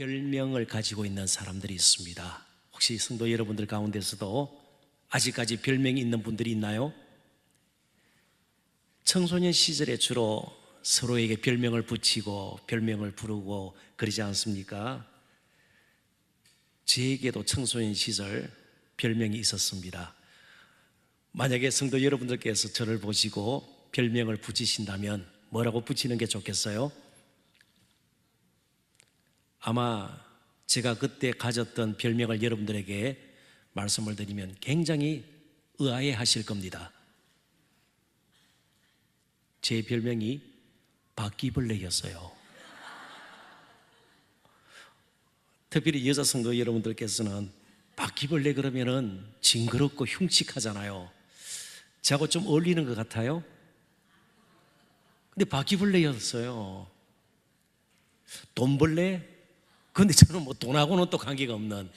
별명을 가지고 있는 사람들이 있습니다. 혹시 성도 여러분들 가운데서도 아직까지 별명이 있는 분들이 있나요? 청소년 시절에 주로 서로에게 별명을 붙이고 별명을 부르고 그러지 않습니까? 저에게도 청소년 시절 별명이 있었습니다. 만약에 성도 여러분들께서 저를 보시고 별명을 붙이신다면 뭐라고 붙이는 게 좋겠어요? 아마 제가 그때 가졌던 별명을 여러분들에게 말씀을 드리면 굉장히 의아해 하실 겁니다. 제 별명이 바퀴벌레였어요. 특별히 여자 성도 여러분들께서는 바퀴벌레 그러면은 징그럽고 흉측하잖아요. 저하고 좀 어울리는 것 같아요. 근데 바퀴벌레였어요. 돈벌레? 근데 저는 뭐 돈하고는 또 관계가 없는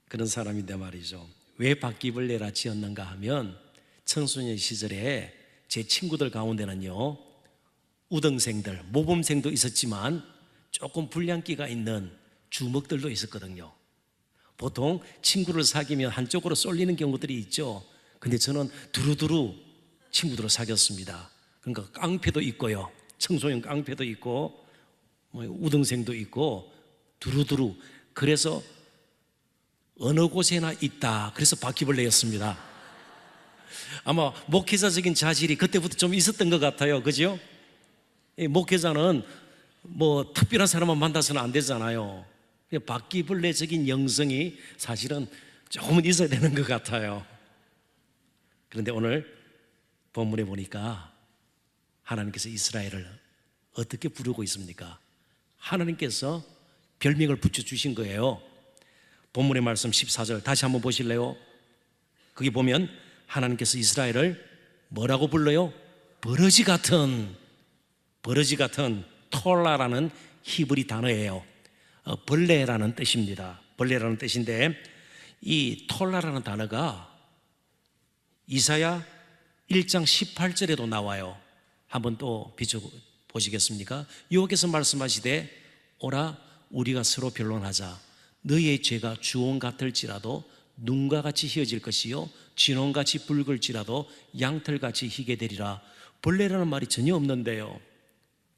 그런 사람인데 말이죠. 왜 바퀴벌레라 지었는가 하면 청소년 시절에 제 친구들 가운데는요, 우등생들, 모범생도 있었지만 조금 불량기가 있는 주먹들도 있었거든요. 보통 친구를 사귀면 한쪽으로 쏠리는 경우들이 있죠. 근데 저는 두루두루 친구들을 사귀었습니다. 그러니까 깡패도 있고요, 청소년 깡패도 있고 우등생도 있고 두루두루. 그래서 어느 곳에나 있다. 그래서 바퀴벌레였습니다. 아마 목회자적인 자질이 그때부터 좀 있었던 것 같아요. 그죠? 목회자는 뭐 특별한 사람만 만나서는 안 되잖아요. 바퀴벌레적인 영성이 사실은 조금은 있어야 되는 것 같아요. 그런데 오늘 본문에 보니까 하나님께서 이스라엘을 어떻게 부르고 있습니까? 하나님께서 별명을 붙여주신 거예요. 본문의 말씀 14절 다시 한번 보실래요? 거기 보면 하나님께서 이스라엘을 뭐라고 불러요? 버러지 같은 톨라라는 히브리 단어예요. 벌레라는 뜻입니다. 벌레라는 뜻인데 이 톨라라는 단어가 이사야 1장 18절에도 나와요. 한번 또 비춰보시겠습니까? 여호와께서 말씀하시되 오라 우리가 서로 변론하자. 너희의 죄가 주홍 같을지라도 눈과 같이 희어질 것이요 진홍같이 붉을지라도 양털같이 희게 되리라. 벌레라는 말이 전혀 없는데요.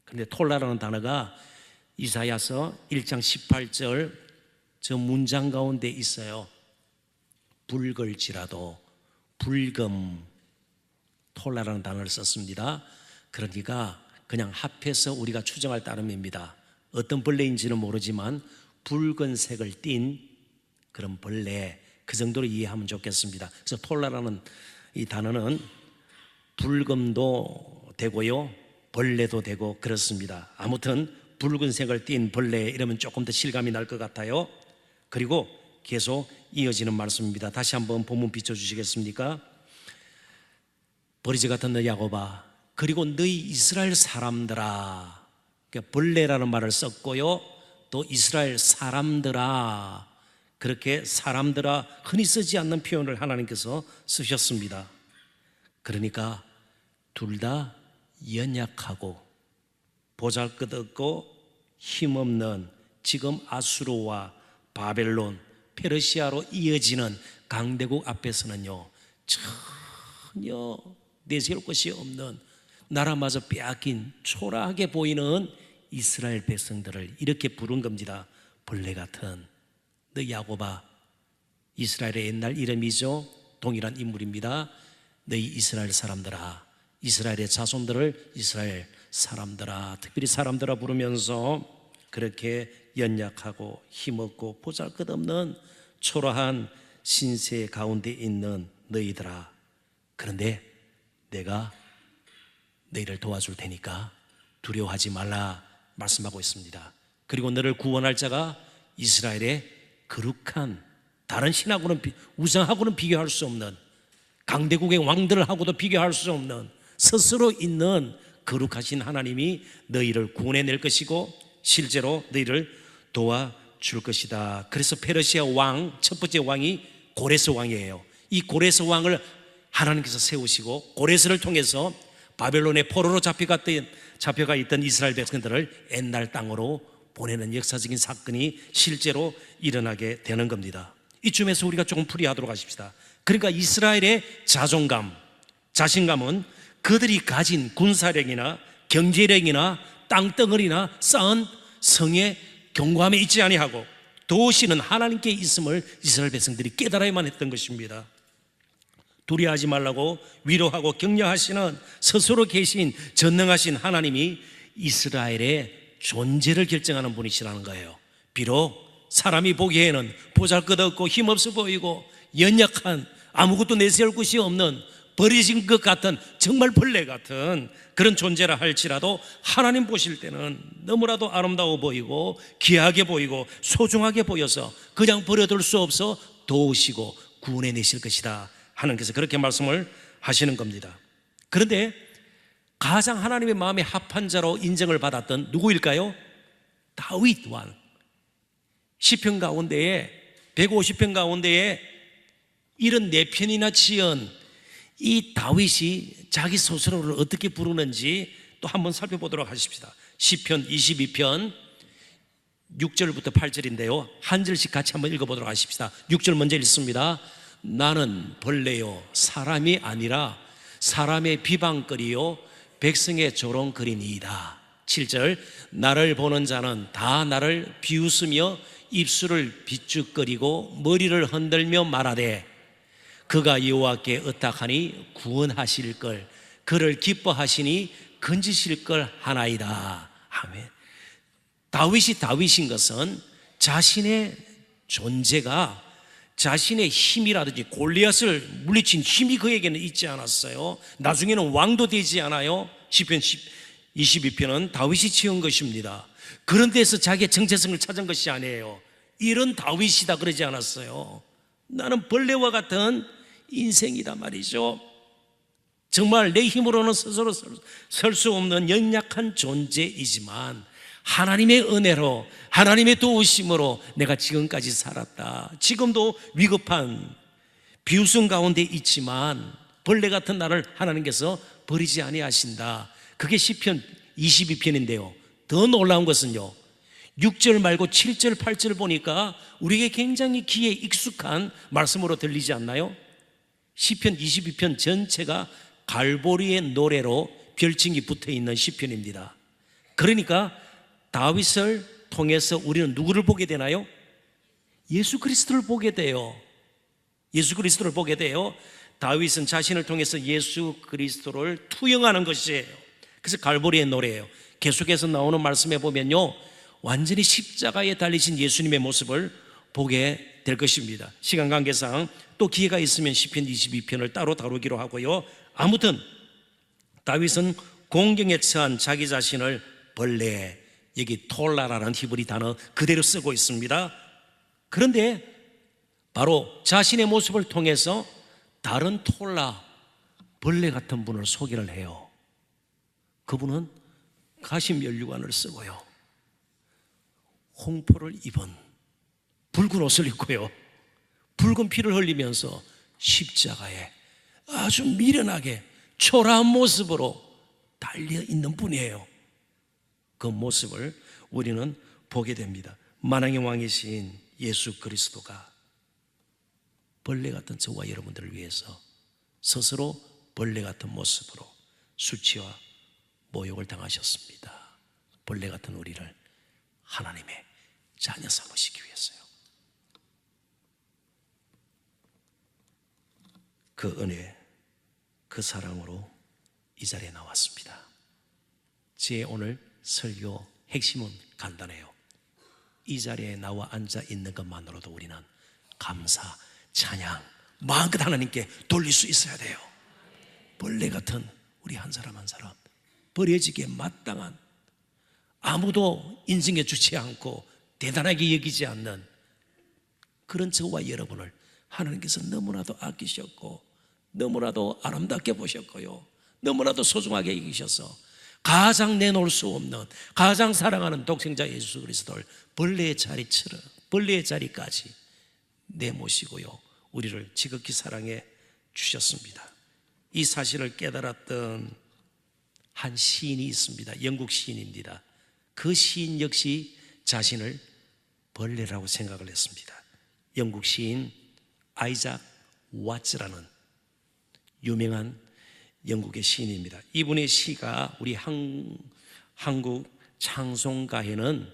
그런데 톨라라는 단어가 이사야서 1장 18절 저 문장 가운데 있어요. 붉을지라도, 붉음, 톨라라는 단어를 썼습니다. 그러니까 그냥 합해서 우리가 추정할 따름입니다. 어떤 벌레인지는 모르지만 붉은색을 띤 그런 벌레, 그 정도로 이해하면 좋겠습니다. 그래서 톨라라는 이 단어는 붉음도 되고요, 벌레도 되고 그렇습니다. 아무튼 붉은색을 띤 벌레 이러면 조금 더 실감이 날 것 같아요. 그리고 계속 이어지는 말씀입니다. 다시 한번 본문 비춰주시겠습니까? 버리지 같은 너 야곱아, 그리고 너희 이스라엘 사람들아. 그러니까 벌레라는 말을 썼고요, 또 이스라엘 사람들아, 그렇게 사람들아 흔히 쓰지 않는 표현을 하나님께서 쓰셨습니다. 그러니까 둘 다 연약하고 보잘것없고 힘없는 지금 아수르와 바벨론, 페르시아로 이어지는 강대국 앞에서는요 전혀 내세울 것이 없는 나라마저 빼앗긴 초라하게 보이는 이스라엘 백성들을 이렇게 부른 겁니다. 벌레 같은 너 야곱아. 이스라엘의 옛날 이름이죠. 동일한 인물입니다. 너희 이스라엘 사람들아, 이스라엘의 자손들을 이스라엘 사람들아, 특별히 사람들아 부르면서 그렇게 연약하고 힘없고 보잘것없는 초라한 신세 가운데 있는 너희들아, 그런데 내가 너희를 도와줄 테니까 두려워하지 말라 말씀하고 있습니다. 그리고 너를 구원할 자가 이스라엘의 거룩한, 다른 신하고는 우상하고는 비교할 수 없는, 강대국의 왕들하고도 비교할 수 없는 스스로 있는 거룩하신 하나님이 너희를 구원해낼 것이고 실제로 너희를 도와줄 것이다. 그래서 페르시아 왕, 첫 번째 왕이 고레스 왕이에요. 이 고레스 왕을 하나님께서 세우시고 고레스를 통해서 바벨론의 포로로 잡혀가 있던 이스라엘 백성들을 옛날 땅으로 보내는 역사적인 사건이 실제로 일어나게 되는 겁니다. 이쯤에서 우리가 조금 풀이하도록 하십시다. 그러니까 이스라엘의 자존감, 자신감은 그들이 가진 군사력이나 경제력이나 땅덩어리나 쌓은 성의 견고함에 있지 아니하고 도시는 하나님께 있음을 이스라엘 백성들이 깨달아야만 했던 것입니다. 두려워하지 말라고 위로하고 격려하시는 스스로 계신 전능하신 하나님이 이스라엘의 존재를 결정하는 분이시라는 거예요. 비록 사람이 보기에는 보잘것없고 힘없어 보이고 연약한, 아무것도 내세울 곳이 없는 버려진 것 같은, 정말 벌레 같은 그런 존재라 할지라도 하나님 보실 때는 너무나도 아름다워 보이고 귀하게 보이고 소중하게 보여서 그냥 버려둘 수 없어 도우시고 구원해내실 것이다 하나님께서 그렇게 말씀을 하시는 겁니다. 그런데 가장 하나님의 마음에 합한 자로 인정을 받았던 누구일까요? 다윗 왕. 시편 가운데에 150편 가운데에 74편이나 지은 이 다윗이 자기 스스로를 어떻게 부르는지 또 한번 살펴보도록 하십시다. 시편 22편 6절부터 8절인데요 한 절씩 같이 한번 읽어보도록 하십시다. 6절 먼저 읽습니다. 나는 벌레요 사람이 아니라 사람의 비방거리요 백성의 조롱거리니이다. 7절 나를 보는 자는 다 나를 비웃으며 입술을 비죽거리고 머리를 흔들며 말하되 그가 여호와께 의탁하니 구원하실 걸 그를 기뻐하시니 건지실 걸 하나이다. 아멘. 다윗이 다윗인 것은 자신의 존재가 자신의 힘이라든지 골리앗을 물리친 힘이 그에게는 있지 않았어요. 나중에는 왕도 되지 않아요. 시편 22편은 다윗이 지은 것입니다. 그런 데서 자기의 정체성을 찾은 것이 아니에요. 이런 다윗이다 그러지 않았어요. 나는 벌레와 같은 인생이다 말이죠. 정말 내 힘으로는 스스로 설 수 없는 연약한 존재이지만 하나님의 은혜로 하나님의 도우심으로 내가 지금까지 살았다. 지금도 위급한 비웃음 가운데 있지만 벌레 같은 나를 하나님께서 버리지 아니하신다. 그게 시편 22편인데요 더 놀라운 것은요 6절 말고 7절 8절 보니까 우리에게 굉장히 귀에 익숙한 말씀으로 들리지 않나요? 시편 22편 전체가 갈보리의 노래로 별칭이 붙어있는 시편입니다. 그러니까 다윗을 통해서 우리는 누구를 보게 되나요? 예수 그리스도를 보게 돼요. 예수 그리스도를 보게 돼요. 다윗은 자신을 통해서 예수 그리스도를 투영하는 것이에요. 그래서 갈보리의 노래예요. 계속해서 나오는 말씀에 보면요 완전히 십자가에 달리신 예수님의 모습을 보게 될 것입니다. 시간 관계상 또 기회가 있으면 시편 22편을 따로 다루기로 하고요. 아무튼 다윗은 공경에 처한 자기 자신을 벌레, 여기 톨라라는 히브리 단어 그대로 쓰고 있습니다. 그런데 바로 자신의 모습을 통해서 다른 톨라, 벌레 같은 분을 소개를 해요. 그분은 가시면류관을 쓰고요 홍포를 입은 붉은 옷을 입고요 붉은 피를 흘리면서 십자가에 아주 미련하게 초라한 모습으로 달려 있는 분이에요. 그 모습을 우리는 보게 됩니다. 만왕의 왕이신 예수 그리스도가 벌레 같은 저와 여러분들을 위해서 스스로 벌레 같은 모습으로 수치와 모욕을 당하셨습니다. 벌레 같은 우리를 하나님의 자녀 삼으시기 위해서요. 그 은혜, 그 사랑으로 이 자리에 나왔습니다. 제 오늘 설교 핵심은 간단해요. 이 자리에 나와 앉아 있는 것만으로도 우리는 감사, 찬양, 마음껏 하나님께 돌릴 수 있어야 돼요. 벌레 같은 우리 한 사람 한 사람, 버려지기에 마땅한, 아무도 인정해 주지 않고 대단하게 여기지 않는 그런 저와 여러분을 하나님께서 너무나도 아끼셨고 너무나도 아름답게 보셨고요 너무나도 소중하게 여기셔서 가장 내놓을 수 없는, 가장 사랑하는 독생자 예수 그리스도를 벌레의 자리처럼, 벌레의 자리까지 내모시고요 우리를 지극히 사랑해 주셨습니다. 이 사실을 깨달았던 한 시인이 있습니다. 영국 시인입니다. 그 시인 역시 자신을 벌레라고 생각을 했습니다. 영국 시인 아이작 와츠라는 유명한 영국의 시인입니다. 이분의 시가 우리 한국 찬송가에는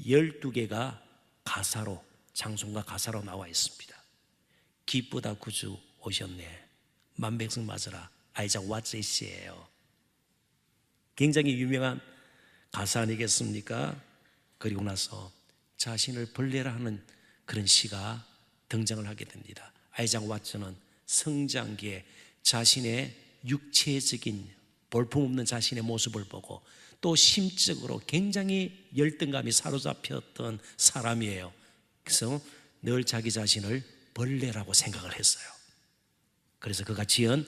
12개가 가사로, 찬송가 가사로 나와 있습니다. 기쁘다 구주 오셨네, 만백성 맞으라, 아이작 와츠의 시예요. 굉장히 유명한 가사 아니겠습니까? 그리고 나서 자신을 벌레라 하는 그런 시가 등장을 하게 됩니다. 아이작 와츠는 성장기에 자신의 육체적인 볼품없는 자신의 모습을 보고 또 심적으로 굉장히 열등감이 사로잡혔던 사람이에요. 그래서 늘 자기 자신을 벌레라고 생각을 했어요. 그래서 그가 지은,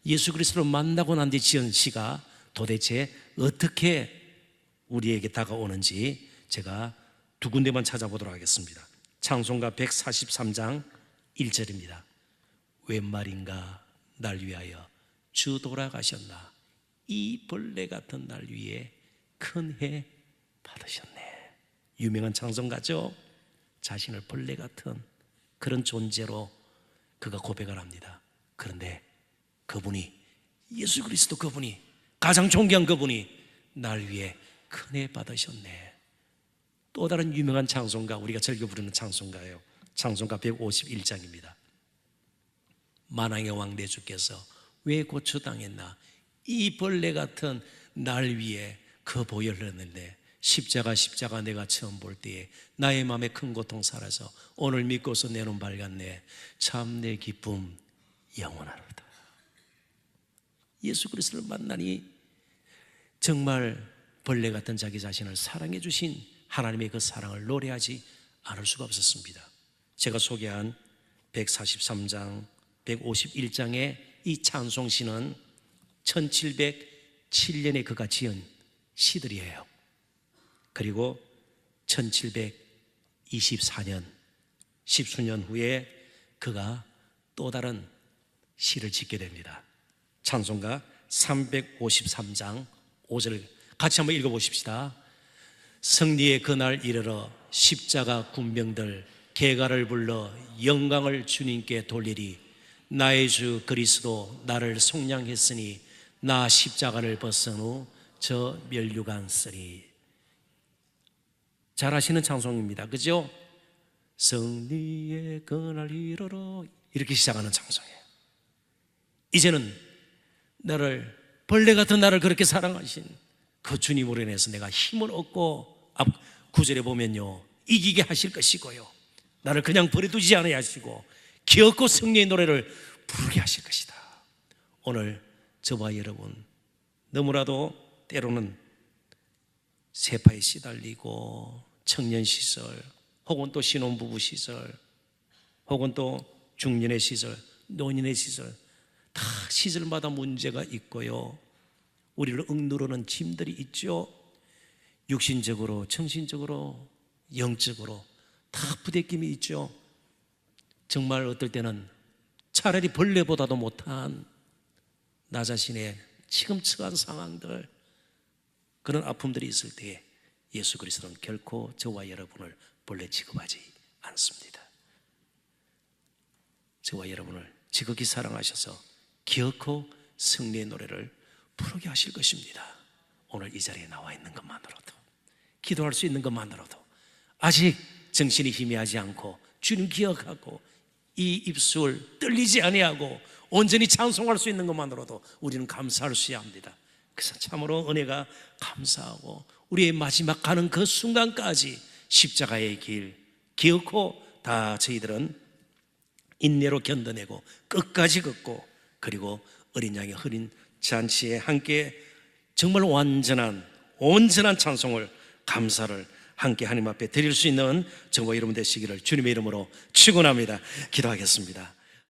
예수 그리스도를 만나고 난 뒤 지은 시가 도대체 어떻게 우리에게 다가오는지 제가 두 군데만 찾아보도록 하겠습니다. 찬송가 143장 1절입니다. 웬 말인가 날 위하여 주 돌아가셨나, 이 벌레 같은 날 위에 큰 해 받으셨네. 유명한 찬송가죠. 자신을 벌레 같은 그런 존재로 그가 고백을 합니다. 그런데 그분이, 예수 그리스도 그분이, 가장 존귀한 그분이 날 위해 큰 해 받으셨네. 또 다른 유명한 찬송가, 우리가 즐겨 부르는 찬송가예요. 찬송가 151장입니다. 만왕의 왕 내 주께서 왜 고초당했나, 이 벌레 같은 날 위에 그 보혈을 흘렸는데 십자가 내가 처음 볼 때에 나의 마음에 큰 고통 사라져 오늘 믿고서 내 눈 밝았네. 참 내 기쁨 영원하로다. 예수 그리스도를 만나니 정말 벌레 같은 자기 자신을 사랑해 주신 하나님의 그 사랑을 노래하지 않을 수가 없었습니다. 제가 소개한 143장, 151장의 이 찬송시는 1707년에 그가 지은 시들이에요. 그리고 1724년, 십수년 후에 그가 또 다른 시를 짓게 됩니다. 찬송가 353장 5절 같이 한번 읽어보십시다. 승리의 그날 이르러 십자가 군병들 개가를 불러 영광을 주님께 돌리리. 나의 주 그리스도 나를 속량했으니 나 십자가를 벗은 후 저 멸류관 쓰리. 잘 아시는 찬송입니다, 그죠? 승리의 그날 이르러, 이렇게 시작하는 찬송이에요. 이제는 나를, 벌레 같은 나를 그렇게 사랑하신 그 주님으로 인해서 내가 힘을 얻고, 앞 9절에 보면요, 이기게 하실 것이고요, 나를 그냥 버려두지 않아야 하시고 기어코 승리의 노래를 부르게 하실 것이다. 오늘 저와 여러분 너무나도 때로는 세파에 시달리고 청년시절 혹은 또 신혼부부 시절 혹은 또 중년의 시절, 노년의 시절, 다 시절마다 문제가 있고요, 우리를 억누르는 짐들이 있죠. 육신적으로, 정신적으로, 영적으로 다 부대낌이 있죠. 정말 어떨 때는 차라리 벌레보다도 못한 나 자신의 지금 처한 상황들, 그런 아픔들이 있을 때에 예수 그리스도는 결코 저와 여러분을 벌레 취급하지 않습니다. 저와 여러분을 지극히 사랑하셔서 기어코 승리의 노래를 부르게 하실 것입니다. 오늘 이 자리에 나와 있는 것만으로도, 기도할 수 있는 것만으로도, 아직 정신이 희미하지 않고 주님 기억하고 이 입술 떨리지 아니하고 온전히 찬송할 수 있는 것만으로도 우리는 감사할 수 합니다. 그래서 참으로 은혜가 감사하고 우리의 마지막 가는 그 순간까지 십자가의 길 기어코 다 저희들은 인내로 견뎌내고 끝까지 걷고, 그리고 어린 양의 흐린 잔치에 함께 정말 온전한 찬송을, 감사를 함께 하나님 앞에 드릴 수 있는 저와 여러분 되시기를 주님의 이름으로 축원합니다. 기도하겠습니다.